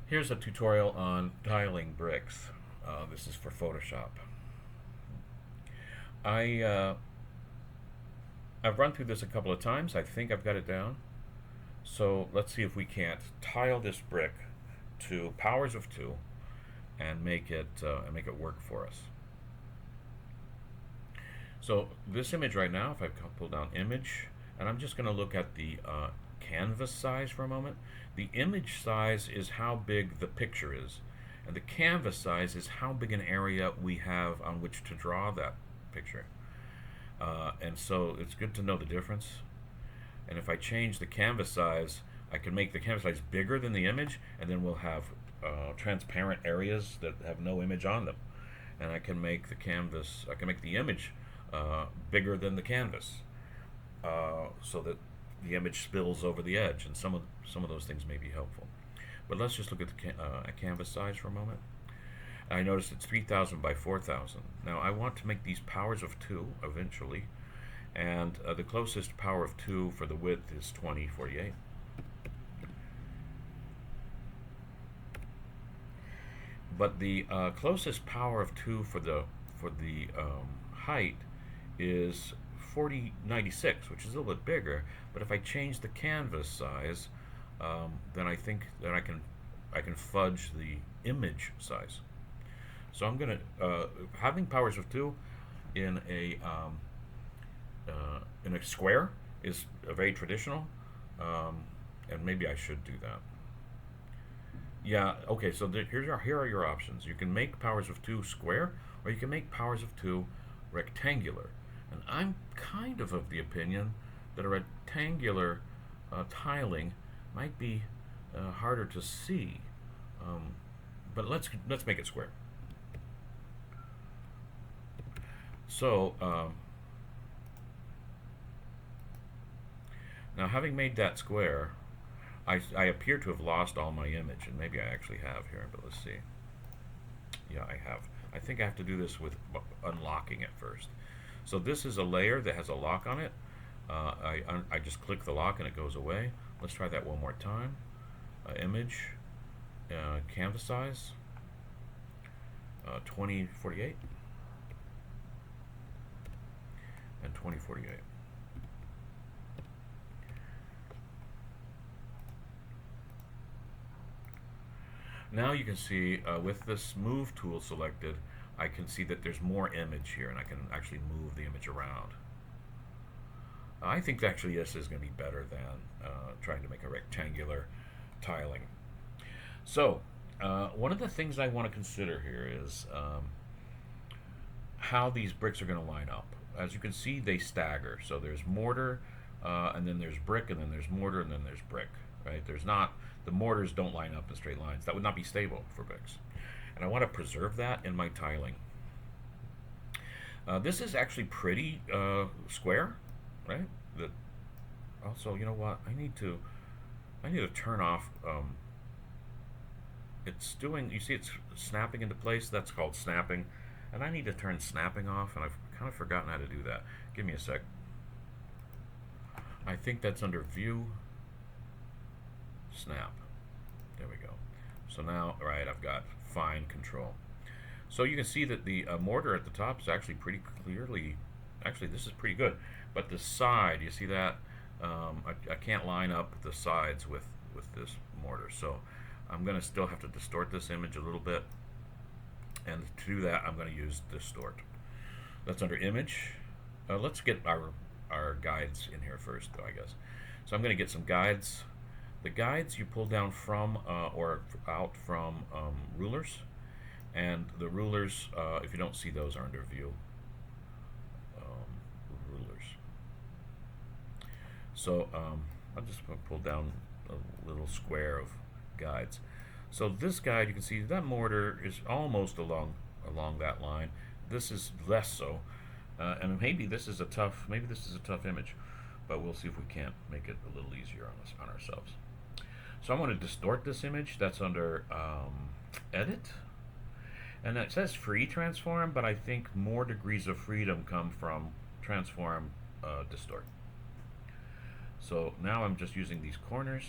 Here's a tutorial on tiling bricks. This is for Photoshop. I, uh, I've run through this a couple of times. I think I've got it down. So let's see if we can't tile this brick to powers of 2 and make it work for us. So this image right now, if I pull down image, and I'm just going to look at the canvas size for a moment. The image size is how big the picture is, and the canvas size is how big an area we have on which to draw that picture. And so it's good to know the difference. And if I change the canvas size, I can make the canvas size bigger than the image, and then we'll have transparent areas that have no image on them. And I can make the image bigger than the canvas, so that the image spills over the edge. And some of those things may be helpful. But let's just look at the canvas size for a moment. I noticed it's 3,000 by 4,000. Now I want to make these powers of 2 eventually, and the closest power of 2 for the width is 2048. But the closest power of 2 for the height is 4096, which is a little bit bigger. But if I change the canvas size, then I think that I can fudge the image size. So I'm gonna having powers of 2 in a square is very traditional, um, and maybe I should do that. Yeah. Okay. So here are your options. You can make powers of 2 square, or you can make powers of 2 rectangular. And I'm kind of the opinion that a rectangular tiling might be harder to see. Um, but let's make it square. So now, having made that square, I appear to have lost all my image, and maybe I actually have here. But let's see. Yeah, I have. I think I have to do this with unlocking it first. So this is a layer that has a lock on it. I just click the lock and it goes away. Let's try that one more time. Image, canvas size, 2048 and 2048. Now you can see with this move tool selected, I can see that there's more image here, and I can actually move the image around. I think actually this is going to be better than trying to make a rectangular tiling. So one of the things I want to consider here is how these bricks are going to line up. As you can see, they stagger. So there's mortar, and then there's brick, and then there's mortar, and then there's brick. Right? There's not The mortars don't line up in straight lines. That would not be stable for bricks, and I want to preserve that in my tiling. This is actually pretty square, right? That also, you know what? I need to turn off. It's doing. You see, it's snapping into place. That's called snapping, and I need to turn snapping off. And I've kind of forgotten how to do that. Give me a sec. I think that's under View, Snap. There we go. So now, right, I've got Fine Control. So you can see that the mortar at the top is actually pretty clearly. Actually, this is pretty good. But the side, you see that? I can't line up the sides with this mortar. So I'm going to still have to distort this image a little bit. And to do that, I'm going to use Distort. That's under Image. Let's get our guides in here first, though, I guess. So I'm going to get some guides. The guides you pull down from or out from rulers. And the rulers, if you don't see those, are under View, Rulers. So I'm just going to pull down a little square of guides. So this guide, you can see that mortar is almost along that line. This is less so, and maybe this is a tough image, but we'll see if we can't make it a little easier on ourselves. So I want to distort this image. That's under Edit, and it says Free Transform, but I think more degrees of freedom come from Transform, Distort. So now I'm just using these corners.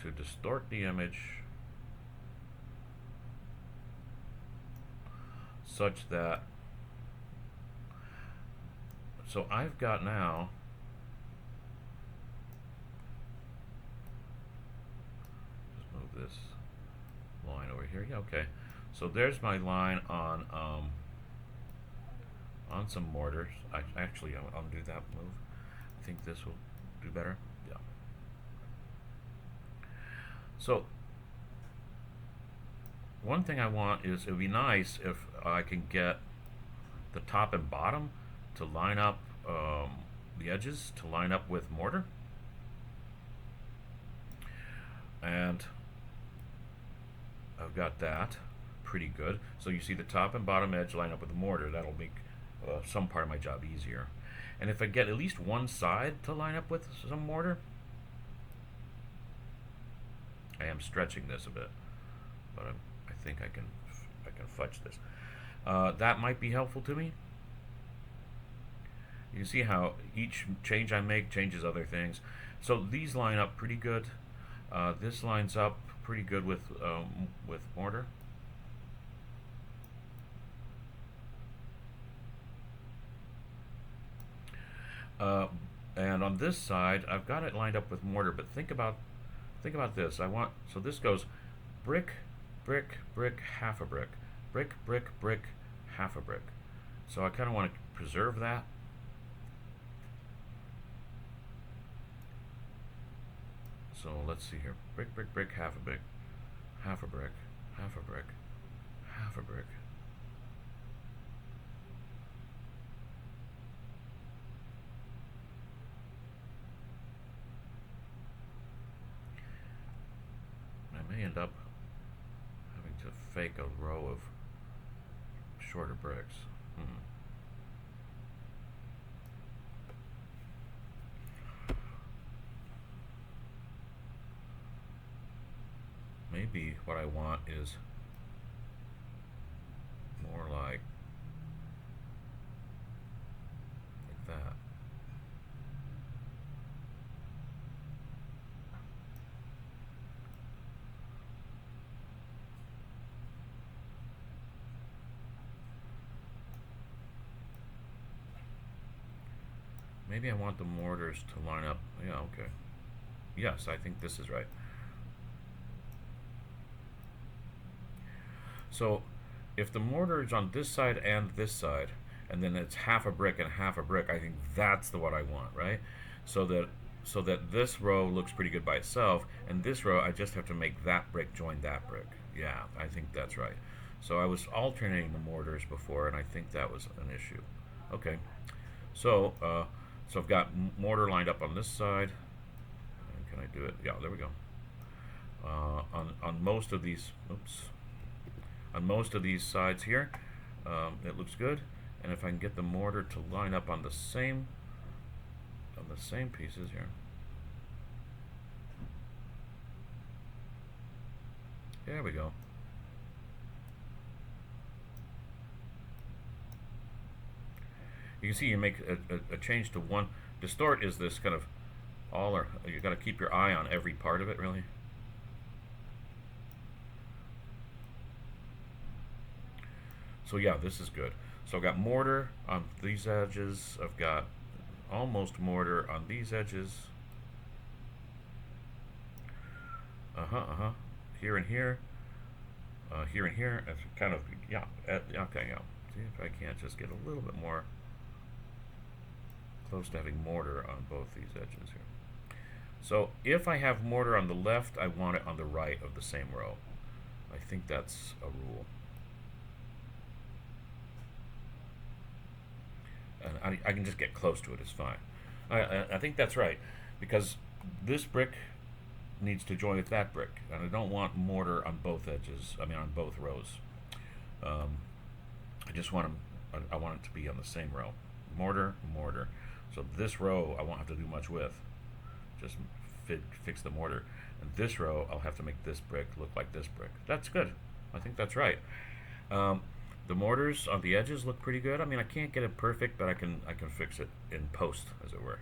to distort the image such that, so I've got now, just move this line over here. Yeah, okay. So there's my line on some mortars. I'll do that move. I think this will do better. Yeah. So one thing I want is, it would be nice if I can get the top and bottom to line up, the edges to line up with mortar. And I've got that pretty good. So you see the top and bottom edge line up with the mortar. That'll make some part of my job easier. And if I get at least one side to line up with some mortar, I am stretching this a bit, but I think I can fudge this. That might be helpful to me. You can see how each change I make changes other things. So these line up pretty good. This lines up pretty good with mortar. And on this side, I've got it lined up with mortar. But think about this. So this goes brick, brick, brick, half a brick, brick, brick, brick, half a brick. So I kind of want to preserve that. So let's see here. Brick, brick, brick, half a brick, half a brick, half a brick, half a brick. I may end up having to fake a row of shorter bricks. Maybe what I want is more like that. Maybe I want the mortars to line up. Yeah, okay. Yes, I think this is right. So if the mortar is on this side and this side, and then it's half a brick and half a brick, I think that's the what I want, right? So that this row looks pretty good by itself, and this row I just have to make that brick join that brick. Yeah, I think that's right. So I was alternating the mortars before, and I think that was an issue. Okay, so so I've got mortar lined up on this side. And can I do it? Yeah, there we go. On most of these, oops. On most of these sides here, it looks good. And if I can get the mortar to line up on the same pieces here. There we go. You can see you make a change to one. Distort is this kind of you got to keep your eye on every part of it, really. So yeah, this is good. So I've got mortar on these edges. I've got almost mortar on these edges. Here and here. Here and here. It's kind of, yeah. Okay, yeah. See if I can't just get a little bit more close to having mortar on both these edges here. So if I have mortar on the left, I want it on the right of the same row. I think that's a rule. And I can just get close to it, it's fine. I think that's right, because this brick needs to join with that brick, and I don't want mortar on both edges, I mean on both rows. I just want I want it to be on the same row. Mortar, mortar. So this row I won't have to do much with. Just fix the mortar. And this row I'll have to make this brick look like this brick. That's good. I think that's right. The mortars on the edges look pretty good. I mean, I can't get it perfect, but I can fix it in post, as it were.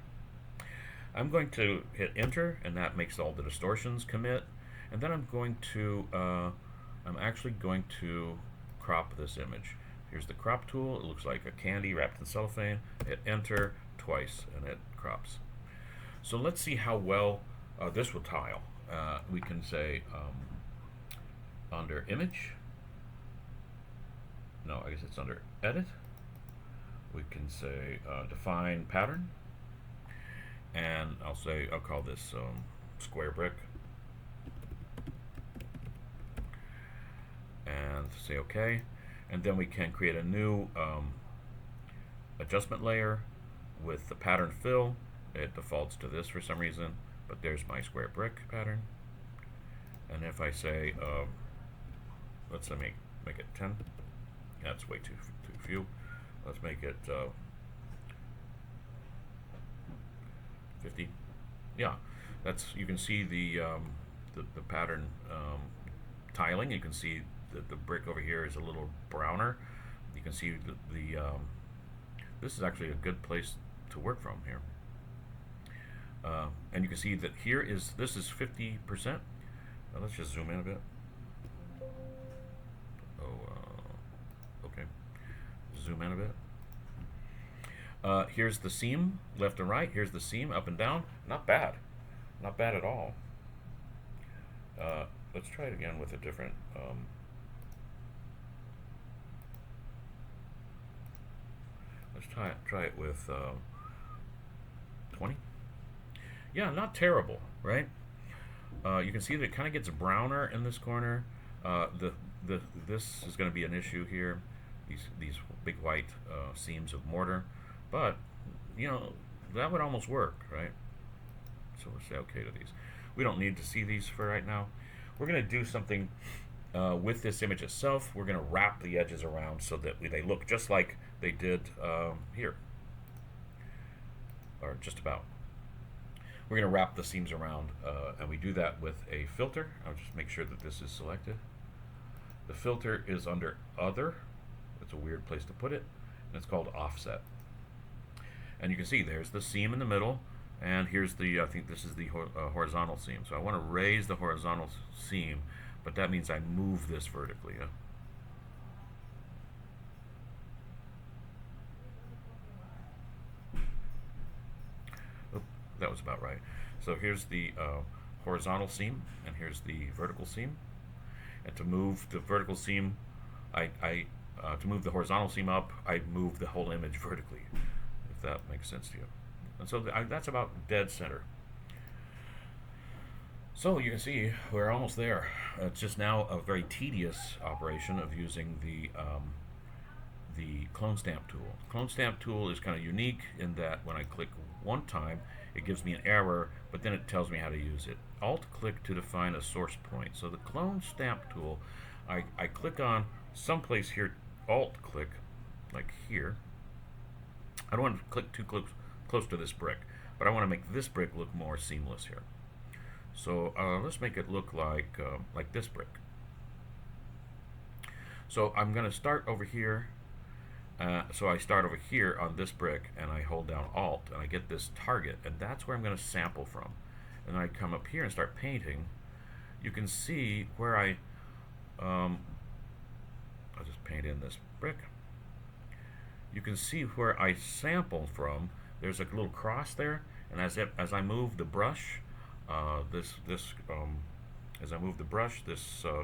I'm going to hit enter, and that makes all the distortions commit. And then I'm actually going to crop this image. Here's the crop tool. It looks like a candy wrapped in cellophane. Hit enter twice, and it crops. So let's see how well this will tile. We can say under image. No, I guess it's under edit. We can say define pattern, and I'll call this square brick, and say OK. And then we can create a new adjustment layer with the pattern fill. It defaults to this for some reason, but there's my square brick pattern. And if I say, let's make it 10. That's way too few. Let's make it 50. Yeah, you can see the pattern tiling. You can see the brick over here is a little browner. You can see this is actually a good place to work from here. And you can see that this is 50%. Now let's just zoom in a bit. Okay. Zoom in a bit. Here's the seam, left and right. Here's the seam, up and down. Not bad. Not bad at all. Let's try it again with a different... let's try it with 20. Yeah, not terrible, right? You can see that it kind of gets browner in this corner. This is going to be an issue here. These big white seams of mortar, but that would almost work, right? So we'll say OK to these. We don't need to see these for right now. We're going to do something with this image itself. We're going to wrap the edges around so that they look just like they did here, or just about. We're going to wrap the seams around, and we do that with a filter. I'll just make sure that this is selected. The filter is under Other. It's a weird place to put it, and it's called Offset. And you can see there's the seam in the middle, and here's I think this is the horizontal seam. So I want to raise the horizontal seam, but that means I move this vertically. That was about right. So here's the horizontal seam, and here's the vertical seam. And to move the vertical seam, to move the horizontal seam up, I move the whole image vertically, if that makes sense to you. And so that's about dead center. So you can see we're almost there. It's just now a very tedious operation of using the clone stamp tool. The clone stamp tool is kind of unique in that when I click one time, it gives me an error, but then it tells me how to use it. Alt-click to define a source point. So the clone stamp tool, I click on someplace here, Alt-click, like here. I don't want to click too close to this brick, but I want to make this brick look more seamless here. So let's make it look like this brick. So I'm going to start over here. So I start over here on this brick, and I hold down Alt, and I get this target, and that's where I'm going to sample from. And then I come up here and start painting. You can see where I'll just paint in this brick. You can see where I sample from. There's a little cross there, and as I move the brush, this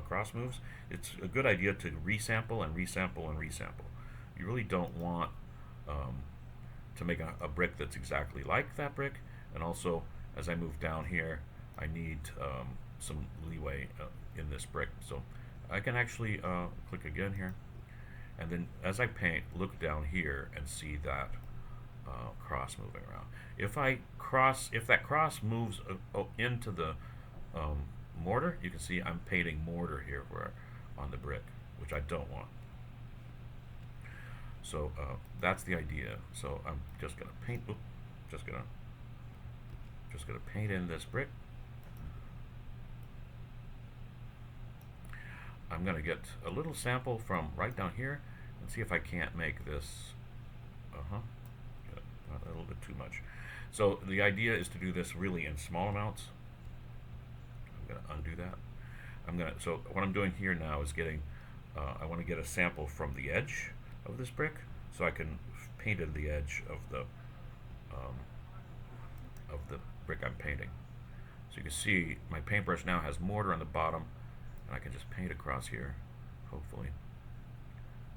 cross moves. It's a good idea to resample and resample and resample. You really don't want to make a brick that's exactly like that brick, and also as I move down here, I need some leeway in this brick. So I can actually click again here, and then as I paint, look down here and see that cross moving around. If that cross moves into the mortar, you can see I'm painting mortar here on the brick, which I don't want. So that's the idea. So I'm just gonna paint. Just gonna paint in this brick. I'm gonna get a little sample from right down here and see if I can't make this. A little bit too much. So the idea is to do this really in small amounts. I'm going to undo that. So what I'm doing here now is getting, I want to get a sample from the edge of this brick so I can paint in the edge um, of the brick I'm painting. So you can see my paintbrush now has mortar on the bottom, and I can just paint across here, hopefully.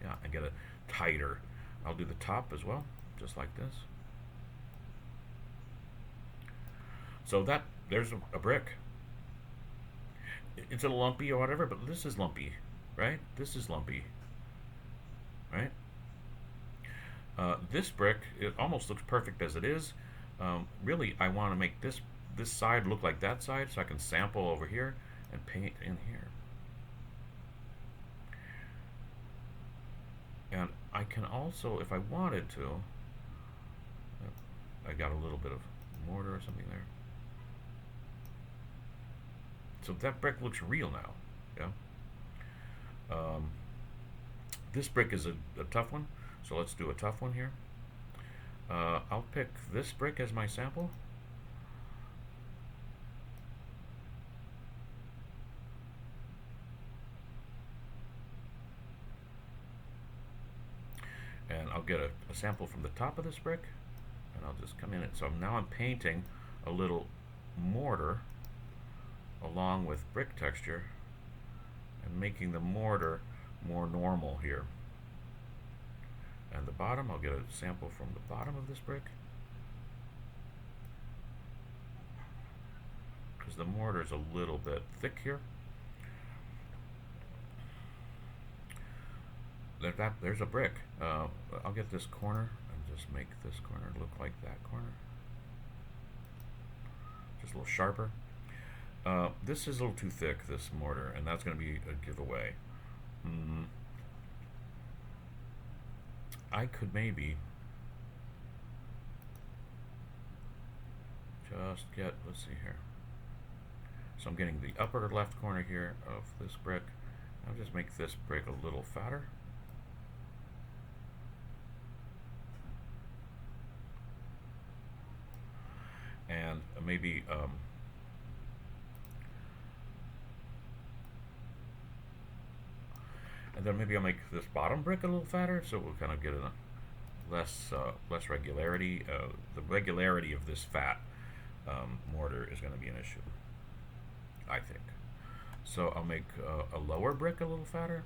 Yeah, and get it tighter. I'll do the top as well, just like this. So there's a brick. It's a lumpy or whatever, but this is lumpy, right? This is lumpy, right? This brick, it almost looks perfect as it is. Really, I want to make this side look like that side, so I can sample over here and paint in here. And I can also, if I wanted to, I got a little bit of mortar or something there. So that brick looks real now. Yeah. This brick is a tough one, so let's do a tough one here. I'll pick this brick as my sample. And I'll get a sample from the top of this brick, and I'll just come in it. So now I'm painting a little mortar along with brick texture and making the mortar more normal here. And the bottom, I'll get a sample from the bottom of this brick, because the mortar is a little bit thick here. There's a brick. I'll get this corner and just make this corner look like that corner. Just a little sharper. This is a little too thick, this mortar, and that's going to be a giveaway. I could maybe just get, let's see here. So I'm getting the upper left corner here of this brick. I'll just make this brick a little fatter. And maybe and then maybe I'll make this bottom brick a little fatter, so we'll kind of get a less regularity. The regularity of this fat mortar is going to be an issue, I think. So I'll make a lower brick a little fatter.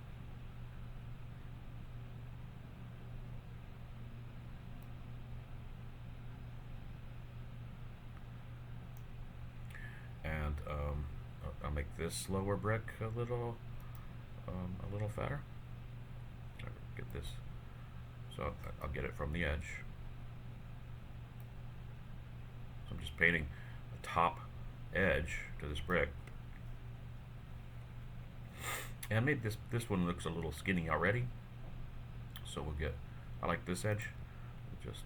And I'll make this lower brick a little fatter. Get this. So I'll get it from the edge. So I'm just painting the top edge to this brick. And maybe this one looks a little skinny already. So we'll get, I like this edge. We'll just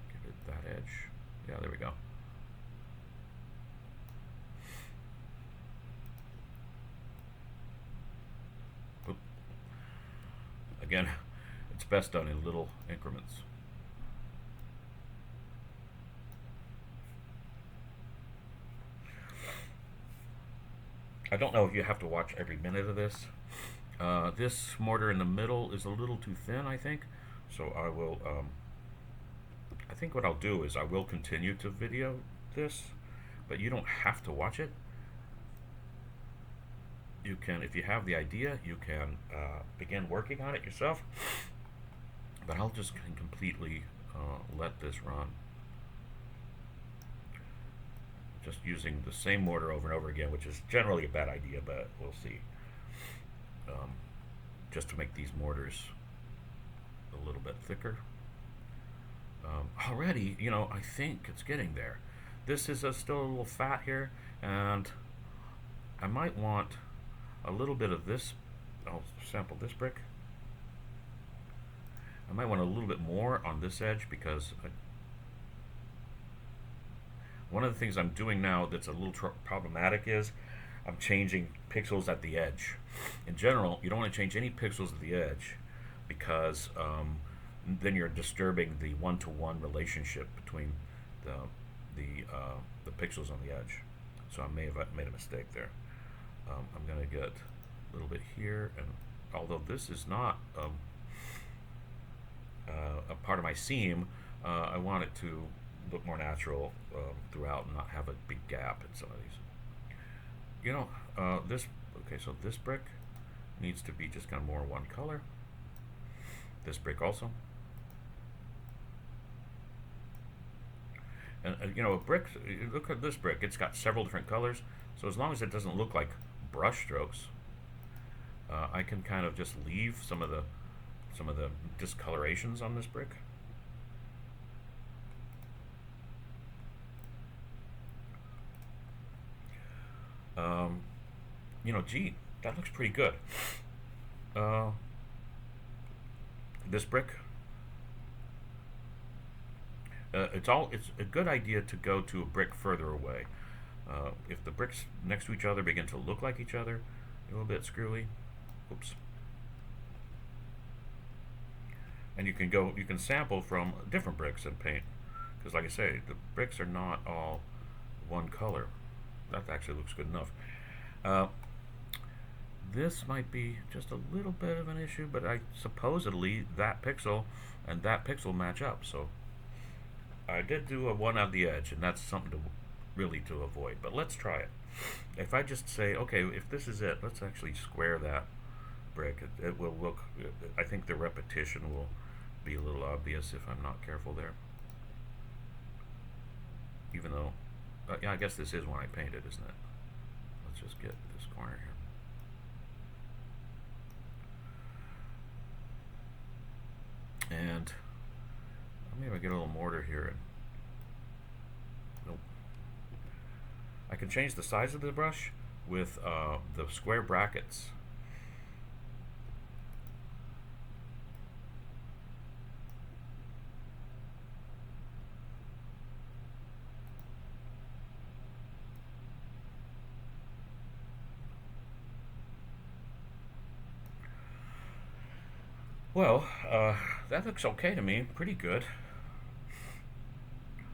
give it that edge. Yeah, there we go. Again, it's best done in little increments. I don't know if you have to watch every minute of this. This mortar in the middle is a little too thin, I think. So I will, I think what I'll do is I will continue to video this, but you don't have to watch it. You can, if you have the idea, you can begin working on it yourself. But I'll just completely let this run. Just using the same mortar over and over again, which is generally a bad idea, but we'll see. Just to make these mortars a little bit thicker. Already, you know, I think it's getting there. This is still a little fat here, and I might want a little bit of this. I'll sample this brick. I might want a little bit more on this edge, because one of the things I'm doing now that's a little problematic is I'm changing pixels at the edge. In general, you don't want to change any pixels at the edge, because then you're disturbing the one-to-one relationship between the the pixels on the edge. So I may have made a mistake there. I'm going to get a little bit here, and although this is not a part of my seam, I want it to look more natural throughout and not have a big gap in some of these. You know, this, okay, so this brick needs to be just kind of more one color. This brick also. And you know, a brick, look at this brick, it's got several different colors, so as long as it doesn't look like brush strokes, I can kind of just leave some of the discolorations on this brick. You know, gee, that looks pretty good. This brick, it's a good idea to go to a brick further away. If the bricks next to each other begin to look like each other, a little bit screwy, oops. And you can sample from different bricks and paint, because like I say, the bricks are not all one color. That actually looks good enough. This might be just a little bit of an issue, but I supposedly that pixel and that pixel match up, so I did do a one on the edge, and that's something to really to avoid. But let's try it. If I just say, okay, if this is it, let's actually square that brick. It will look, I think the repetition will be a little obvious if I'm not careful there. Even though, yeah, I guess this is one I painted, isn't it? Let's just get this corner here. And maybe I get a little mortar here. And nope. I can change the size of the brush with the square brackets. Well, that looks okay to me, pretty good.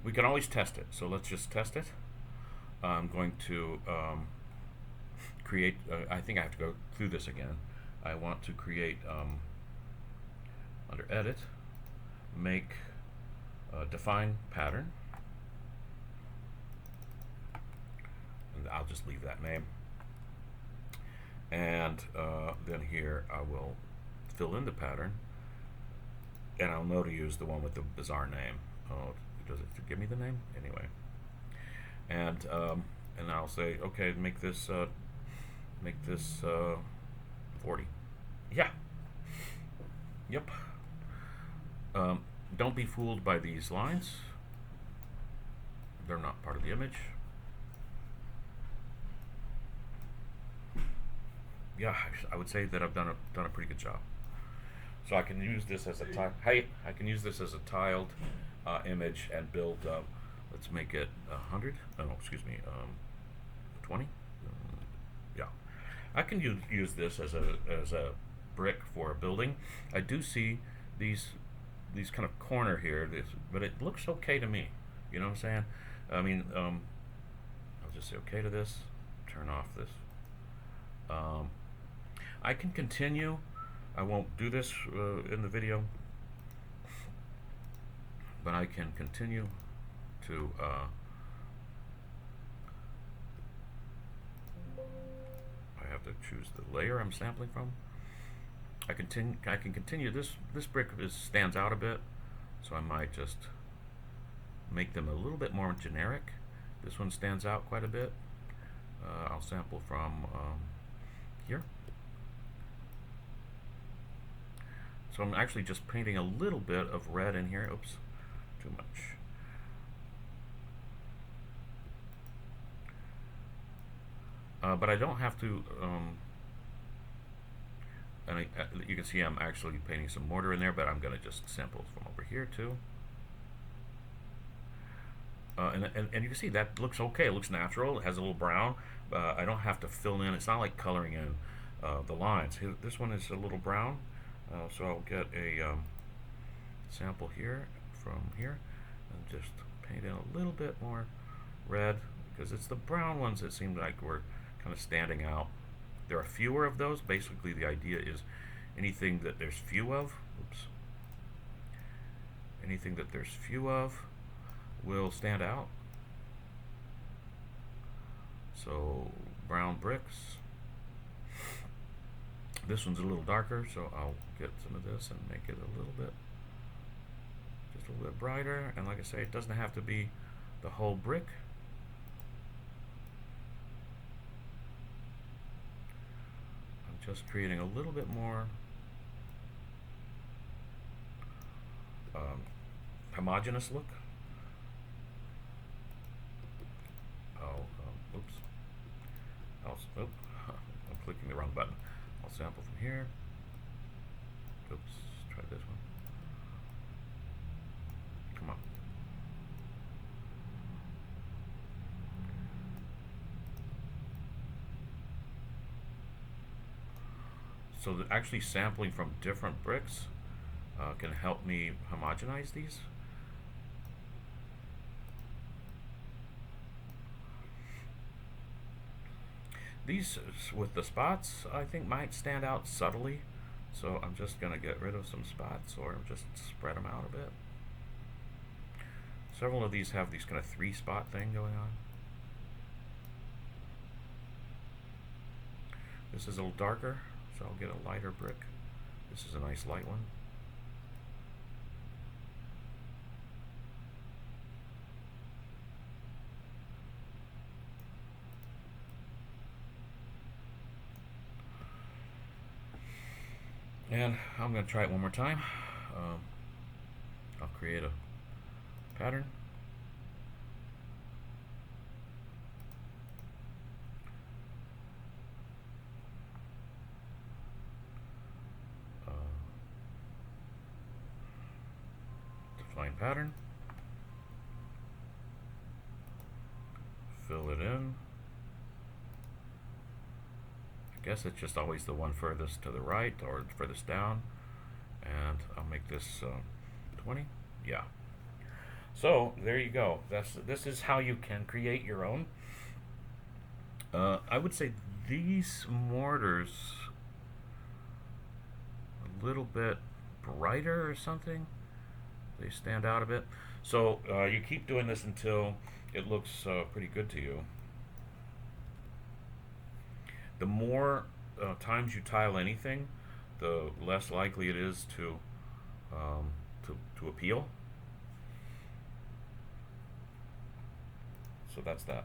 We can always test it, so let's just test it. I'm going to create, I think I have to go through this again. I want to create, under Edit, make define pattern. And I'll just leave that name. And then here I will fill in the pattern, and I'll know to use the one with the bizarre name. Oh, does it give me the name? Anyway. And I'll say, okay, make this 40. Yeah. Yep. Don't be fooled by these lines. They're not part of the image. Yeah, I would say that I've done a pretty good job. So I can use this as a I can use this as a tiled image and build. Let's make it 100. Oh, excuse me, 20. Yeah, I can use this as a brick for a building. I do see these kind of corner here, but it looks okay to me. You know what I'm saying? I mean, I'll just say okay to this. Turn off this. I can continue. I won't do this in the video, but I can continue to I have to choose the layer I'm sampling from. I can continue. This brick stands out a bit, so I might just make them a little bit more generic. This one stands out quite a bit. I'll sample from here. So I'm actually just painting a little bit of red in here. Oops, too much. But I don't have to, and you can see I'm actually painting some mortar in there, but I'm going to just sample from over here too. And you can see that looks okay. It looks natural. It has a little brown. I don't have to fill in. It's not like coloring in the lines. This one is a little brown. So I'll get a sample here from here and just paint in a little bit more red, because it's the brown ones that seem like were kind of standing out. There are fewer of those. Basically, the idea is anything that there's few of, anything that there's few of will stand out. So brown bricks. This one's a little darker, so I'll get some of this and make it a little bit, just a little bit brighter. And like I say, it doesn't have to be the whole brick. I'm just creating a little bit more homogeneous look. Oops. I'm clicking the wrong button. I'll sample from here. Oops, try this one. Come on. So actually sampling from different bricks can help me homogenize these. These with the spots, I think, might stand out subtly, so I'm just going to get rid of some spots or just spread them out a bit. Several of these have these kind of 3-spot thing going on. This is a little darker, so I'll get a lighter brick. This is a nice light one. And I'm going to try it one more time. I'll create a pattern. Define pattern. Fill it in. I guess it's just always the one furthest to the right or furthest down, and I'll make this 20. Yeah. So there you go. This is how you can create your own. I would say these mortars a little bit brighter or something. They stand out a bit. So you keep doing this until it looks pretty good to you. The more times you tile anything, the less likely it is to appeal. So that's that.